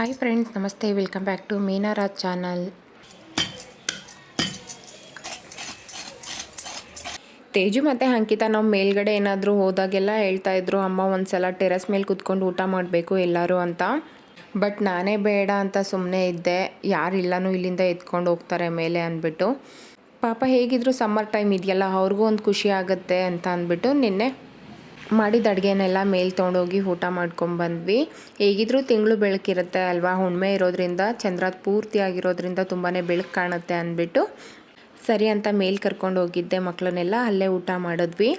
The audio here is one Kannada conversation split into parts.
ಹಾಯ್ ಫ್ರೆಂಡ್ಸ್, ನಮಸ್ತೆ. Welcome back to Meena Raj channel. Teju ಮತ್ತು ಅಂಕಿತಾ ನಾವು ಮೇಲ್ಗಡೆ ಏನಾದರೂ ಹೋದಾಗೆಲ್ಲ ಹೇಳ್ತಾ ಇದ್ರು, ಅಮ್ಮ ಒಂದ್ಸಲ ಟೆರೆಸ್ ಮೇಲೆ ಕೂತ್ಕೊಂಡು ಊಟ ಮಾಡಬೇಕು ಎಲ್ಲರೂ ಅಂತ. ಬಟ್ ನಾನೇ ಬೇಡ ಅಂತ ಸುಮ್ಮನೆ ಇದ್ದೆ. ಯಾರಿಲ್ಲನೂ ಇಲ್ಲಿಂದ ಎತ್ಕೊಂಡು ಹೋಗ್ತಾರೆ ಮೇಲೆ ಅಂದ್ಬಿಟ್ಟು. ಪಾಪ ಹೇಗಿದ್ರು ಸಮ್ಮರ್ ಟೈಮ್ ಇದೆಯಲ್ಲ, ಅವ್ರಿಗೂ ಒಂದು ಖುಷಿ ಆಗುತ್ತೆ ಅಂತ ಅಂದ್ಬಿಟ್ಟು ನಿನ್ನೆ ಮಾಡಿದ ಅಡುಗೆನೆಲ್ಲ ಮೇಲೆ ತೊಗೊಂಡೋಗಿ ಊಟ ಮಾಡ್ಕೊಂಡ್ಬಂದ್ವಿ. ಹೇಗಿದ್ರೂ ತಿಂಗಳು ಬೆಳಕಿರುತ್ತೆ ಅಲ್ವಾ, ಹುಣ್ಣಿಮೆ ಇರೋದ್ರಿಂದ, ಚಂದ್ರ ಪೂರ್ತಿ ಆಗಿರೋದ್ರಿಂದ ತುಂಬಾ ಬೆಳಕು ಕಾಣುತ್ತೆ ಅಂದ್ಬಿಟ್ಟು ಸರಿ ಅಂತ ಮೇಲೆ ಕರ್ಕೊಂಡು ಹೋಗಿದ್ದೆ ಮಕ್ಕಳನ್ನೆಲ್ಲ. ಅಲ್ಲೇ ಊಟ ಮಾಡಿದ್ವಿ.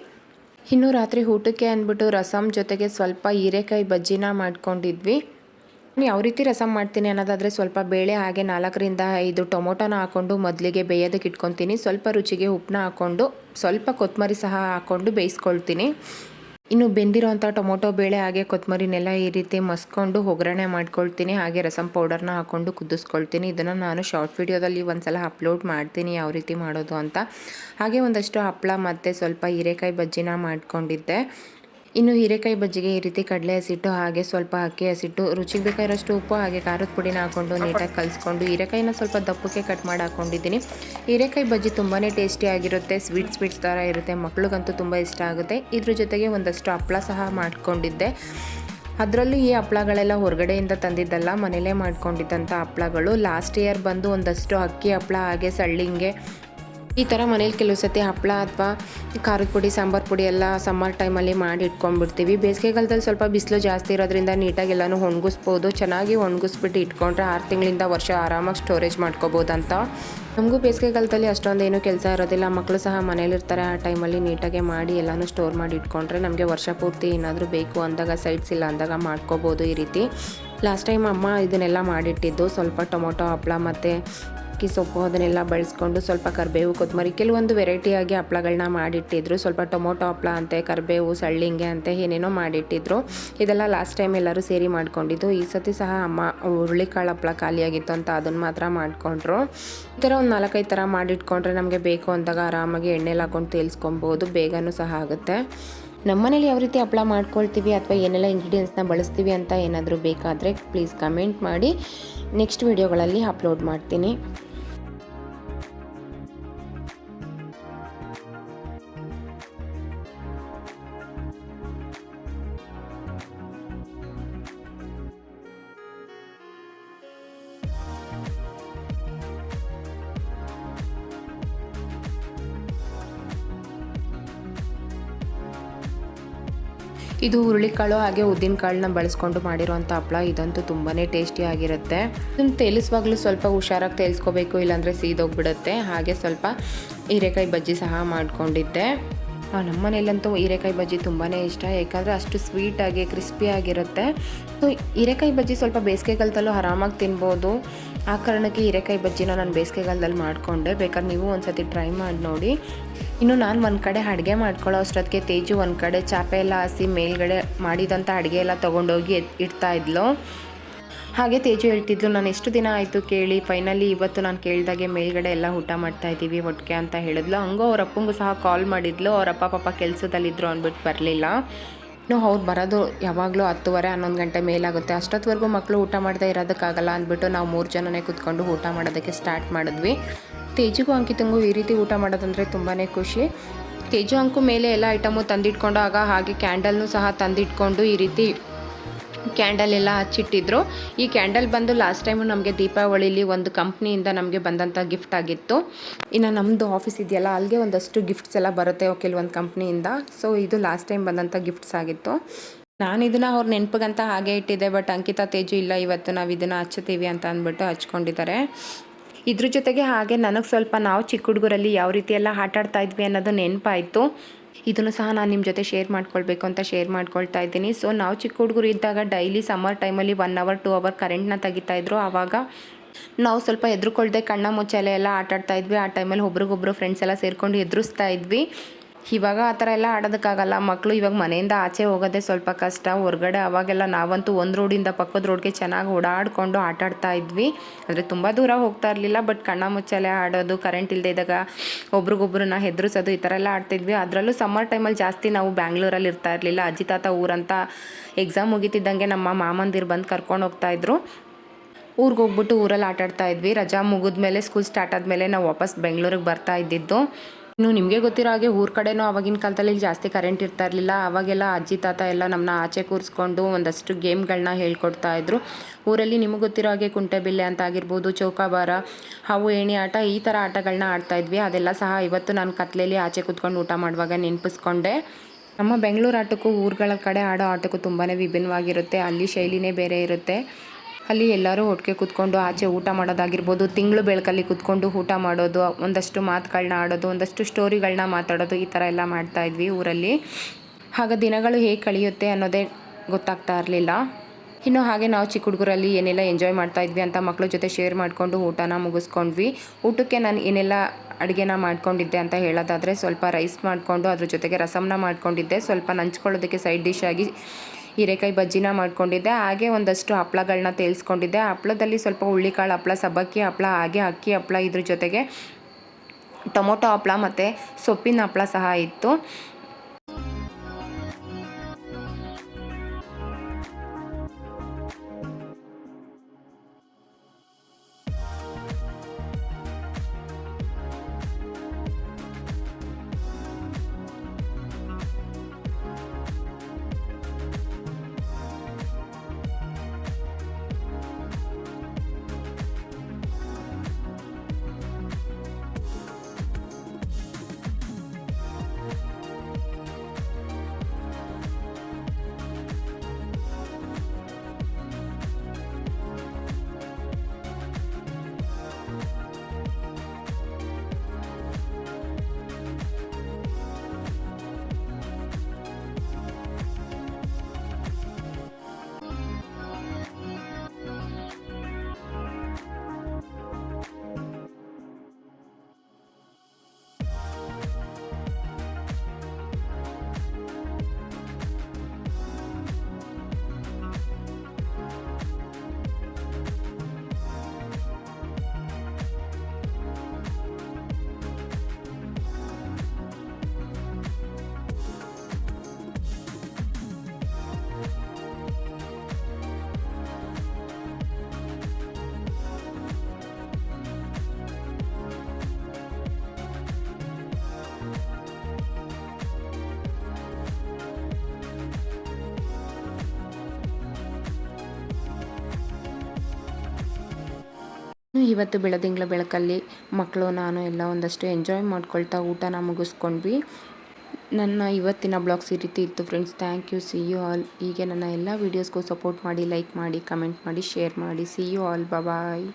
ಇನ್ನು ರಾತ್ರಿ ಊಟಕ್ಕೆ ಅಂದ್ಬಿಟ್ಟು ರಸಮ್ ಜೊತೆಗೆ ಸ್ವಲ್ಪ ಹೀರೆಕಾಯಿ ಬಜ್ಜಿನ ಮಾಡ್ಕೊಂಡಿದ್ವಿ. ಯಾವ ರೀತಿ ರಸಮ್ ಮಾಡ್ತೀನಿ ಅನ್ನೋದಾದರೆ, ಸ್ವಲ್ಪ ಬೇಳೆ ಹಾಗೆ 4ರಿಂದ 5 ಟೊಮೊಟೊನ ಹಾಕ್ಕೊಂಡು ಮೊದಲಿಗೆ ಬೇಯೋದಕ್ಕೆ ಇಟ್ಕೊತೀನಿ. ಸ್ವಲ್ಪ ರುಚಿಗೆ ಉಪ್ಪನ್ನ ಹಾಕ್ಕೊಂಡು ಸ್ವಲ್ಪ ಕೊತ್ತಂಬರಿ ಸಹ ಹಾಕ್ಕೊಂಡು ಬೇಯಿಸ್ಕೊಳ್ತೀನಿ. ಇನ್ನು ಬೆಂದಿರೋಂಥ ಟೊಮೊಟೊ ಬೇಳೆ ಹಾಗೆ ಕೊತ್ತಂಬರಿನೆಲ್ಲ ಈ ರೀತಿ ಮಸ್ಕೊಂಡು ಒಗ್ಗರಣೆ ಮಾಡ್ಕೊಳ್ತೀನಿ. ಹಾಗೆ ರಸಮ್ ಪೌಡರ್ನ ಹಾಕ್ಕೊಂಡು ಕುದಿಸ್ಕೊಳ್ತೀನಿ. ಇದನ್ನು ನಾನು ಶಾರ್ಟ್ ವಿಡಿಯೋದಲ್ಲಿ ಒಂದ್ಸಲ ಅಪ್ಲೋಡ್ ಮಾಡ್ತೀನಿ ಯಾವ ರೀತಿ ಮಾಡೋದು ಅಂತ. ಹಾಗೆ ಒಂದಷ್ಟು ಹಪ್ಪಳ ಮತ್ತು ಸ್ವಲ್ಪ ಹೀರೆಕಾಯಿ ಬಜ್ಜಿನ ಮಾಡ್ಕೊಂಡಿದ್ದೆ. ಇನ್ನು ಹೀರೆಕಾಯಿ ಬಜ್ಜಿಗೆ ಈ ರೀತಿ ಕಡಲೆ ಹಸಿಟ್ಟು ಹಾಗೆ ಸ್ವಲ್ಪ ಅಕ್ಕಿ ಹಸಿಟ್ಟು, ರುಚಿಗೆ ಬೇಕಾಗಿರೋಷ್ಟು ಉಪ್ಪು ಹಾಗೆ ಖಾರದ ಪುಡಿನ ಹಾಕ್ಕೊಂಡು ನೀಟಾಗಿ ಕಲಿಸ್ಕೊಂಡು ಹೀರೆಕಾಯಿನ ಸ್ವಲ್ಪ ದಪ್ಪಕ್ಕೆ ಕಟ್ ಮಾಡಿ ಹಾಕ್ಕೊಂಡಿದ್ದೀನಿ. ಹೀರೆಕಾಯಿ ಬಜ್ಜಿ ತುಂಬಾ ಟೇಸ್ಟಿಯಾಗಿರುತ್ತೆ. ಸ್ವೀಟ್ಸ್ ಥರ ಇರುತ್ತೆ. ಮಕ್ಳಿಗಂತೂ ತುಂಬ ಇಷ್ಟ ಆಗುತ್ತೆ. ಇದ್ರ ಜೊತೆಗೆ ಒಂದಷ್ಟು ಹಪ್ಪಳ ಸಹ ಮಾಡ್ಕೊಂಡಿದ್ದೆ. ಅದರಲ್ಲೂ ಈ ಹಪ್ಪಳಗಳೆಲ್ಲ ಹೊರಗಡೆಯಿಂದ ತಂದಿದ್ದಲ್ಲ, ಮನೇಲೇ ಮಾಡ್ಕೊಂಡಿದ್ದಂಥ ಹಪ್ಪಳಗಳು. ಲಾಸ್ಟ್ ಇಯರ್ ಬಂದು ಒಂದಷ್ಟು ಅಕ್ಕಿ ಹಪ್ಪಳ ಹಾಗೆ ಸಳ್ಳಿಂಗೆ ಈ ಥರ ಮನೇಲಿ ಕೆಲವು ಸತಿ ಹಪ್ಪಳ ಅಥವಾ ಖಾರದ ಪುಡಿ, ಸಾಂಬಾರು ಪುಡಿ ಎಲ್ಲ ಸಮ್ಮರ್ ಟೈಮಲ್ಲಿ ಮಾಡಿ ಇಟ್ಕೊಂಡ್ಬಿಡ್ತೀವಿ. ಬೇಸಿಗೆಗಾಲದಲ್ಲಿ ಸ್ವಲ್ಪ ಬಿಸಿಲು ಜಾಸ್ತಿ ಇರೋದ್ರಿಂದ ನೀಟಾಗಿ ಎಲ್ಲನೂ ಒಣಗಿಸ್ಬೋದು. ಚೆನ್ನಾಗಿ ಒಣಗಿಸ್ಬಿಟ್ಟು ಇಟ್ಕೊಂಡ್ರೆ 6 ತಿಂಗಳಿಂದ ವರ್ಷ ಆರಾಮಾಗಿ ಸ್ಟೋರೇಜ್ ಮಾಡ್ಕೋಬೋದಂತ. ನಮಗೂ ಬೇಸಿಗೆಗಾಲದಲ್ಲಿ ಅಷ್ಟೊಂದೇನು ಕೆಲಸ ಇರೋದಿಲ್ಲ. ಮಕ್ಕಳು ಸಹ ಮನೇಲಿರ್ತಾರೆ. ಆ ಟೈಮಲ್ಲಿ ನೀಟಾಗಿ ಮಾಡಿ ಎಲ್ಲನೂ ಸ್ಟೋರ್ ಮಾಡಿ ಇಟ್ಕೊಂಡ್ರೆ ನಮಗೆ ವರ್ಷ ಪೂರ್ತಿ ಏನಾದರೂ ಬೇಕು ಅಂದಾಗ, ಸೈಡ್ಸ್ ಇಲ್ಲ ಅಂದಾಗ ಮಾಡ್ಕೋಬೋದು ಈ ರೀತಿ. ಲಾಸ್ಟ್ ಟೈಮ್ ಅಮ್ಮ ಇದನ್ನೆಲ್ಲ ಮಾಡಿಟ್ಟಿದ್ದು. ಸ್ವಲ್ಪ ಟೊಮೊಟೊ ಹಪ್ಪಳ ಮತ್ತು ಅಕ್ಕಿ ಸೊಪ್ಪು ಅದನ್ನೆಲ್ಲ ಬಳಸ್ಕೊಂಡು ಸ್ವಲ್ಪ ಕರಿಬೇವು, ಕೊತ್ತಂಬರಿ, ಕೆಲವೊಂದು ವೆರೈಟಿಯಾಗಿ ಹಪ್ಪಳಗಳನ್ನ ಮಾಡಿಟ್ಟಿದ್ರು. ಸ್ವಲ್ಪ ಟೊಮೊಟೊ ಹಪ್ಪಳ ಅಂತೆ, ಕರಿಬೇವು, ಸಳ್ಳಿಂಗೆ ಅಂತೆ ಏನೇನೋ ಮಾಡಿಟ್ಟಿದ್ರು. ಇದೆಲ್ಲ ಲಾಸ್ಟ್ ಟೈಮ್ ಎಲ್ಲರೂ ಸೇರಿ ಮಾಡ್ಕೊಂಡಿದ್ದು. ಈ ಸತಿ ಸಹ ಅಮ್ಮ ಹುರುಳಿಕಾಳು ಹಪ್ಪಳ ಖಾಲಿಯಾಗಿತ್ತು ಅಂತ ಅದನ್ನು ಮಾತ್ರ ಮಾಡಿಕೊಂಡ್ರು. ಈ ಥರ ಒಂದು 4-5 ಥರ ಮಾಡಿಟ್ಕೊಂಡ್ರೆ ನಮಗೆ ಬೇಕು ಅಂದಾಗ ಆರಾಮಾಗಿ ಎಣ್ಣೆಲಿ ಹಾಕೊಂಡು ತೇಲ್ಸ್ಕೊಬೋದು. ಬೇಗನೂ ಸಹ ಆಗುತ್ತೆ. ನಮ್ಮನೇಲಿ ಯಾವ ರೀತಿ ಹಪ್ಪಳ ಮಾಡ್ಕೊಳ್ತೀವಿ ಅಥವಾ ಏನೆಲ್ಲ ಇಂಗ್ರೀಡಿಯೆಂಟ್ಸ್ನ ಬಳಸ್ತೀವಿ ಅಂತ ಏನಾದರೂ ಬೇಕಾದರೆ ಪ್ಲೀಸ್ ಕಮೆಂಟ್ ಮಾಡಿ. ನೆಕ್ಸ್ಟ್ ವಿಡಿಯೋಗಳಲ್ಲಿ ಅಪ್ಲೋಡ್ ಮಾಡ್ತೀನಿ. ಇದು ಹುರುಳಿಕಾಳು ಹಾಗೆ ಉದ್ದಿನಕಾಳನ್ನ ಬಳಸ್ಕೊಂಡು ಮಾಡಿರೋಂಥ ಹಪ್ಪಳ. ಇದಂತೂ ತುಂಬಾ ಟೇಸ್ಟಿಯಾಗಿರುತ್ತೆ. ಇದನ್ನು ತೇಲಿಸುವಾಗಲೂ ಸ್ವಲ್ಪ ಹುಷಾರಾಗಿ ತೇಲಿಸ್ಕೋಬೇಕು, ಇಲ್ಲಾಂದರೆ ಸೀದೋಗ್ಬಿಡುತ್ತೆ. ಹಾಗೆ ಸ್ವಲ್ಪ ಹೀರೆಕಾಯಿ ಬಜ್ಜಿ ಸಹ ಮಾಡ್ಕೊಂಡಿದ್ದೆ. ನಮ್ಮ ಮನೇಲಂತೂ ಹೀರೆಕಾಯಿ ಬಜ್ಜಿ ತುಂಬಾ ಇಷ್ಟ, ಯಾಕಂದರೆ ಅಷ್ಟು ಸ್ವೀಟಾಗಿ ಕ್ರಿಸ್ಪಿಯಾಗಿರುತ್ತೆ. ಸೊ ಹೀರೆಕಾಯಿ ಬಜ್ಜಿ ಸ್ವಲ್ಪ ಬೇಸಿಗೆಗಾಲದಲ್ಲೂ ಆರಾಮಾಗಿ ತಿನ್ಬೋದು. ಆ ಕಾರಣಕ್ಕೆ ಹೀರೆಕಾಯಿ ಬಜ್ಜಿನ ನಾನು ಬೇಸಿಗೆಗಾಲದಲ್ಲಿ ಮಾಡಿಕೊಂಡೆ. ಬೇಕಾದ್ರೆ ನೀವು ಒಂದ್ಸತಿ ಟ್ರೈ ಮಾಡಿ ನೋಡಿ. ಇನ್ನು ನಾನು ಒಂದು ಕಡೆ ಅಡುಗೆ ಮಾಡ್ಕೊಳ್ಳೋ ಅಷ್ಟೊತ್ತಿಗೆ ತೇಜು ಒಂದು ಕಡೆ ಚಾಪೆ ಎಲ್ಲ ಹಾಸಿ ಮೇಲ್ಗಡೆ ಮಾಡಿದಂಥ ಅಡುಗೆ ಎಲ್ಲ ತೊಗೊಂಡೋಗಿ ಇಡ್ತಾ ಇದ್ಲು. ಹಾಗೆ ತೇಜು ಹೇಳ್ತಿದ್ಲು, ನಾನು ಎಷ್ಟು ದಿನ ಆಯಿತು ಕೇಳಿ, ಫೈನಲಿ ಇವತ್ತು ನಾನು ಕೇಳಿದಾಗೆ ಮೇಲ್ಗಡೆ ಎಲ್ಲ ಊಟ ಮಾಡ್ತಾಯಿದ್ದೀವಿ ಒಟ್ಟಿಗೆ ಅಂತ ಹೇಳಿದ್ಲು. ಹಂಗೂ ಅವ್ರ ಅಪ್ಪಂಗೂ ಸಹ ಕಾಲ್ ಮಾಡಿದ್ಲು. ಅವರಪ್ಪ ಪಾಪ ಕೆಲಸದಲ್ಲಿದ್ದರು ಅಂದ್ಬಿಟ್ಟು ಬರಲಿಲ್ಲ. ಇನ್ನು ಅವ್ರು ಬರೋದು ಯಾವಾಗಲೂ 10:30-11 ಗಂಟೆ ಮೇಲಾಗುತ್ತೆ. ಅಷ್ಟೊತ್ತವರೆಗೂ ಮಕ್ಕಳು ಊಟ ಮಾಡದೇ ಇರೋದಕ್ಕಾಗಲ್ಲ ಅಂದ್ಬಿಟ್ಟು ನಾವು 3 ಜನನೇ ಕೂತ್ಕೊಂಡು ಊಟ ಮಾಡೋದಕ್ಕೆ ಸ್ಟಾರ್ಟ್ ಮಾಡಿದ್ವಿ. ತೇಜುಗೂ ಅಂಕಿತಂಗೂ ಈ ರೀತಿ ಊಟ ಮಾಡೋದಂದರೆ ತುಂಬಾ ಖುಷಿ. ತೇಜು ಅಂಕು ಮೇಲೆ ಎಲ್ಲ ಐಟಮು ತಂದಿಟ್ಕೊಂಡು ಹಾಗೆ ಕ್ಯಾಂಡಲ್ನೂ ಸಹ ತಂದಿಟ್ಕೊಂಡು ಈ ರೀತಿ ಕ್ಯಾಂಡಲ್ ಎಲ್ಲ ಹಚ್ಚಿಟ್ಟಿದ್ರು. ಈ ಕ್ಯಾಂಡಲ್ ಬಂದು ಲಾಸ್ಟ್ ಟೈಮು ನಮಗೆ ದೀಪಾವಳಿಲಿ ಒಂದು ಕಂಪ್ನಿಯಿಂದ ನಮಗೆ ಬಂದಂಥ ಗಿಫ್ಟ್ ಆಗಿತ್ತು. ಇನ್ನು ನಮ್ಮದು ಆಫೀಸ್ ಇದೆಯಲ್ಲ, ಅಲ್ಲಿಗೆ ಒಂದಷ್ಟು ಗಿಫ್ಟ್ಸ್ ಎಲ್ಲ ಬರುತ್ತೆ ಕೆಲವೊಂದು ಕಂಪ್ನಿಯಿಂದ. ಸೊ ಇದು ಲಾಸ್ಟ್ ಟೈಮ್ ಬಂದಂಥ ಗಿಫ್ಟ್ಸ್ ಆಗಿತ್ತು. ನಾನು ಇದನ್ನು ಅವ್ರ ನೆನಪಿಗಂತ ಹಾಗೆ ಇಟ್ಟಿದ್ದೆ. ಬಟ್ ಅಂಕಿತಾ ತೇಜು ಇಲ್ಲ, ಇವತ್ತು ನಾವು ಇದನ್ನು ಹಚ್ತೀವಿ ಅಂತ ಅಂದ್ಬಿಟ್ಟು ಹಚ್ಕೊಂಡಿದ್ದಾರೆ. ಇದ್ರ ಜೊತೆಗೆ ಹಾಗೆ ನನಗೆ ಸ್ವಲ್ಪ ನಾವು ಚಿಕ್ಕ ಹುಡುಗರಲ್ಲಿ ಯಾವ ರೀತಿ ಎಲ್ಲ ಆಟ ಆಡ್ತಾ ಇದ್ವಿ ಅನ್ನೋದು ನೆನಪಾಯಿತು. ಇದನ್ನು ಸಹ ನಾನು ನಿಮ್ಮ ಜೊತೆ ಶೇರ್ ಮಾಡ್ಕೊಳ್ಬೇಕು ಅಂತ ಶೇರ್ ಮಾಡ್ಕೊಳ್ತಾ ಇದ್ದೀನಿ. ಸೊ ನಾವು ಚಿಕ್ಕ ಹುಡುಗರು ಇದ್ದಾಗ ಡೈಲಿ ಸಮ್ಮರ್ ಟೈಮಲ್ಲಿ 1 ಅವರ್ 2 ಅವರ್ ಕರೆಂಟ್ನ ತೆಗಿತಾಯಿದ್ರು. ಆವಾಗ ನಾವು ಸ್ವಲ್ಪ ಹೆದರ್ಕೊಳ್ದೆ ಕಣ್ಣ ಮುಚ್ಚಾಲೆ ಎಲ್ಲ ಆಟ ಆಡ್ತಾ ಇದ್ವಿ. ಆ ಟೈಮಲ್ಲಿ ಒಬ್ರಿಗೊಬ್ರು ಫ್ರೆಂಡ್ಸ್ ಎಲ್ಲ ಸೇರಿಕೊಂಡು ಎದುರಿಸ್ತಾ ಇದ್ವಿ. ಇವಾಗ ಆ ಥರ ಎಲ್ಲ ಆಡೋದಕ್ಕಾಗಲ್ಲ. ಮಕ್ಕಳು ಇವಾಗ ಮನೆಯಿಂದ ಆಚೆ ಹೋಗೋದೇ ಸ್ವಲ್ಪ ಕಷ್ಟ. ಹೊರಗಡೆ ಅವಾಗೆಲ್ಲ ನಾವಂತೂ ಒಂದು ರೋಡಿಂದ ಪಕ್ಕದ ರೋಡ್ಗೆ ಚೆನ್ನಾಗಿ ಓಡಾಡಿಕೊಂಡು ಆಟ ಆಡ್ತಾ ಇದ್ವಿ. ಅಂದರೆ ತುಂಬ ದೂರ ಹೋಗ್ತಾ ಇರಲಿಲ್ಲ. ಬಟ್ ಕಣ್ಣ ಮುಚ್ಚಾಲೆ ಆಡೋದು, ಕರೆಂಟ್ ಇಲ್ಲದೆ ಇದ್ದಾಗ ಒಬ್ರಿಗೊಬ್ರನ್ನ ಹೆದರಿಸೋದು, ಈ ಥರ ಎಲ್ಲ ಆಡ್ತಿದ್ವಿ. ಅದರಲ್ಲೂ ಸಮ್ಮರ್ ಟೈಮಲ್ಲಿ ಜಾಸ್ತಿ ನಾವು ಬ್ಯಾಂಗ್ಳೂರಲ್ಲಿ ಇರ್ತಾ ಇರಲಿಲ್ಲ. ಅಜ್ಜಿ ತಾತ ಊರಂತ ಎಕ್ಸಾಮ್ ಮುಗಿತಿದ್ದಂಗೆ ನಮ್ಮ ಮಾಮಂದಿರು ಬಂದು ಕರ್ಕೊಂಡು ಹೋಗ್ತಾಯಿದ್ರು. ಊರಿಗೆ ಹೋಗ್ಬಿಟ್ಟು ಊರಲ್ಲಿ ಆಟಾಡ್ತಾ ಇದ್ವಿ. ರಜಾ ಮುಗಿದ್ಮೇಲೆ ಸ್ಕೂಲ್ ಸ್ಟಾರ್ಟ್ ಆದಮೇಲೆ ನಾವು ವಾಪಸ್ ಬೆಂಗಳೂರಿಗೆ ಬರ್ತಾ ಇದ್ದಿದ್ದು. ಇನ್ನು ನಿಮಗೆ ಗೊತ್ತಿರೋ ಹಾಗೆ ಊರ ಕಡೆನೂ ಆವಾಗಿನ ಕಾಲದಲ್ಲಿ ಜಾಸ್ತಿ ಕರೆಂಟ್ ಇರ್ತಾ ಇರಲಿಲ್ಲ. ಆವಾಗೆಲ್ಲ ಅಜ್ಜಿ ತಾತ ಎಲ್ಲ ನಮ್ಮನ್ನ ಆಚೆ ಕೂರಿಸ್ಕೊಂಡು ಒಂದಷ್ಟು ಗೇಮ್ಗಳನ್ನ ಹೇಳ್ಕೊಡ್ತಾ ಇದ್ರು. ಊರಲ್ಲಿ ನಿಮಗೆ ಗೊತ್ತಿರೋ ಹಾಗೆ ಕುಂಟೆಬಿಲ್ಲೆ ಅಂತ ಆಗಿರ್ಬೋದು, ಚೌಕಾಬಾರ, ಹಾವು ಏಣಿ ಆಟ, ಈ ಥರ ಆಟಗಳನ್ನ ಆಡ್ತಾ ಇದ್ವಿ. ಅದೆಲ್ಲ ಸಹ ಇವತ್ತು ನಾನು ಕತ್ಲೆಯಲ್ಲಿ ಆಚೆ ಕೂತ್ಕೊಂಡು ಊಟ ಮಾಡುವಾಗ ನೆನಪಿಸ್ಕೊಂಡೆ. ನಮ್ಮ ಬೆಂಗಳೂರು ಆಟಕ್ಕೂ ಊರುಗಳ ಕಡೆ ಆಡೋ ಆಟಕ್ಕೂ ತುಂಬಾ ವಿಭಿನ್ನವಾಗಿರುತ್ತೆ. ಅಲ್ಲಿ ಶೈಲಿನೇ ಬೇರೆ ಇರುತ್ತೆ. ಅಲ್ಲಿ ಎಲ್ಲರೂ ಒಟ್ಟಿಗೆ ಕೂತ್ಕೊಂಡು ಆಚೆ ಊಟ ಮಾಡೋದಾಗಿರ್ಬೋದು, ತಿಂಗಳು ಬೆಳಕಲ್ಲಿ ಕೂತ್ಕೊಂಡು ಊಟ ಮಾಡೋದು, ಒಂದಷ್ಟು ಮಾತುಗಳನ್ನ ಆಡೋದು, ಒಂದಷ್ಟು ಸ್ಟೋರಿಗಳನ್ನ ಮಾತಾಡೋದು, ಈ ಥರ ಎಲ್ಲ ಮಾಡ್ತಾಯಿದ್ವಿ ಊರಲ್ಲಿ. ಆಗ ದಿನಗಳು ಹೇಗೆ ಕಳೆಯುತ್ತೆ ಅನ್ನೋದೇ ಗೊತ್ತಾಗ್ತಾ ಇರಲಿಲ್ಲ. ಇನ್ನು ಹಾಗೆ ನಾವು ಚಿಕ್ಕ ಹುಡುಗರಲ್ಲಿ ಏನೆಲ್ಲ ಎಂಜಾಯ್ ಮಾಡ್ತಾಯಿದ್ವಿ ಅಂತ ಮಕ್ಕಳ ಜೊತೆ ಶೇರ್ ಮಾಡಿಕೊಂಡು ಊಟನ ಮುಗಿಸ್ಕೊಂಡ್ವಿ. ಊಟಕ್ಕೆ ನಾನು ಏನೆಲ್ಲ ಅಡುಗೆನ ಮಾಡ್ಕೊಂಡಿದ್ದೆ ಅಂತ ಹೇಳೋದಾದರೆ, ಸ್ವಲ್ಪ ರೈಸ್ ಮಾಡಿಕೊಂಡು ಅದ್ರ ಜೊತೆಗೆ ರಸಮ್ನ ಮಾಡ್ಕೊಂಡಿದ್ದೆ. ಸ್ವಲ್ಪ ನಂಚ್ಕೊಳ್ಳೋದಕ್ಕೆ ಸೈಡ್ ಡಿಶ್ ಆಗಿ ಹೀರೆಕಾಯಿ ಬಜ್ಜಿನ ಮಾಡ್ಕೊಂಡಿದ್ದೆ. ಹಾಗೆ ಒಂದಷ್ಟು ಹಪ್ಳಗಳನ್ನ ತೇಲ್ಸ್ಕೊಂಡಿದ್ದೆ. ಹಪ್ಳದಲ್ಲಿ ಸ್ವಲ್ಪ ಹುಳ್ಳಿಕಾಳು ಹಪ್ಳ, ಸಬ್ಬಕ್ಕಿ ಹಪ್ಳ, ಹಾಗೆ ಅಕ್ಕಿ ಹಪ್ಳ, ಇದ್ರ ಜೊತೆಗೆ ಟೊಮೊಟೊ ಹಪ್ಳ ಮತ್ತು ಸೊಪ್ಪಿನ ಹಪ್ಳ ಸಹ ಇತ್ತು. ಇವತ್ತು ಬೆಳದಿಂಗಳ ಬೆಳಕಲ್ಲಿ ಮಕ್ಕಳು, ನಾನು ಎಲ್ಲ ಒಂದಷ್ಟು ಎಂಜಾಯ್ ಮಾಡ್ಕೊಳ್ತಾ ಊಟನ ಮುಗಿಸ್ಕೊಂಡ್ವಿ. ನನ್ನ ಇವತ್ತಿನ ಬ್ಲಾಗ್ಸ್ ಈ ರೀತಿ ಇತ್ತು friends. Thank you. See you all. ಹೀಗೆ ನನ್ನ ಎಲ್ಲ ವೀಡಿಯೋಸ್ಗೂ ಸಪೋರ್ಟ್ ಮಾಡಿ, ಲೈಕ್ ಮಾಡಿ, ಕಮೆಂಟ್ ಮಾಡಿ, ಶೇರ್ ಮಾಡಿ. See you all. ಬಾಯ್.